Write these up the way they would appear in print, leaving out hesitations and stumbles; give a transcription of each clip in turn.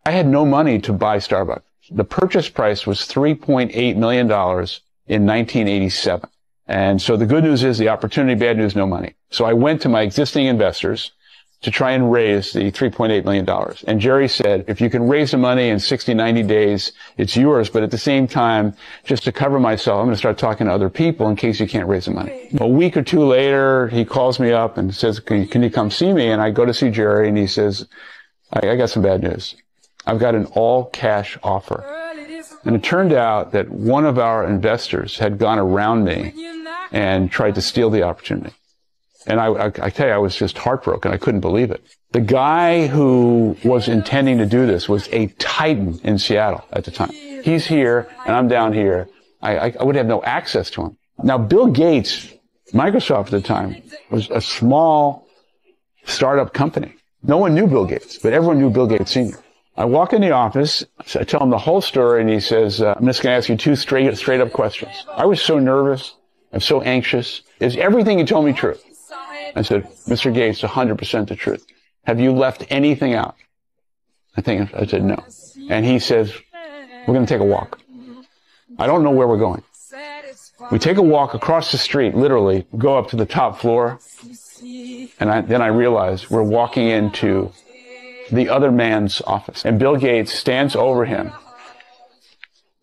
I had no money to buy Starbucks. The purchase price was $3.8 million in 1987. And so the good news is the opportunity, bad news, no money. So I went to my existing investors to try and raise the $3.8 million. And Jerry said, if you can raise the money in 60, 90 days, it's yours. But at the same time, just to cover myself, I'm going to start talking to other people in case you can't raise the money. A week or two later, he calls me up and says, can you come see me? And I go to see Jerry and he says, I got some bad news. I've got an all-cash offer. And it turned out that one of our investors had gone around me and tried to steal the opportunity. And I tell you, I was just heartbroken. I couldn't believe it. The guy who was intending to do this was a titan in Seattle at the time. He's here, and I'm down here. I would have no access to him. Now, Bill Gates, Microsoft at the time, was a small startup company. No one knew Bill Gates, but everyone knew Bill Gates Sr. I walk in the office, I tell him the whole story, and he says, I'm just going to ask you two straight up questions. I was so nervous. I'm so anxious. Is everything you told me true? I said, Mr. Gates, 100% the truth. Have you left anything out? I said, no. And he says, we're going to take a walk. I don't know where we're going. We take a walk across the street, literally, go up to the top floor. And then I realize we're walking into the other man's office. And Bill Gates stands over him,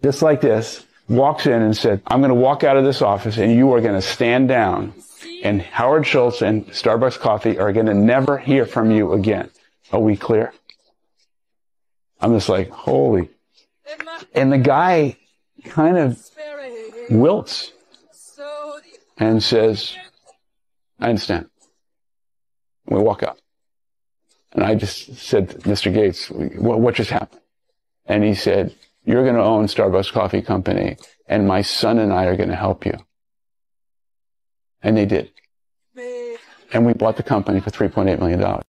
just like this, walks in and said, I'm going to walk out of this office and you are going to stand down. And Howard Schultz and Starbucks Coffee are going to never hear from you again. Are we clear? I'm just like, holy. And the guy kind of wilts and says, I understand. We walk out. And I just said, Mr. Gates, what just happened? And he said, you're going to own Starbucks Coffee Company, and my son and I are going to help you. And they did. And we bought the company for $3.8 million.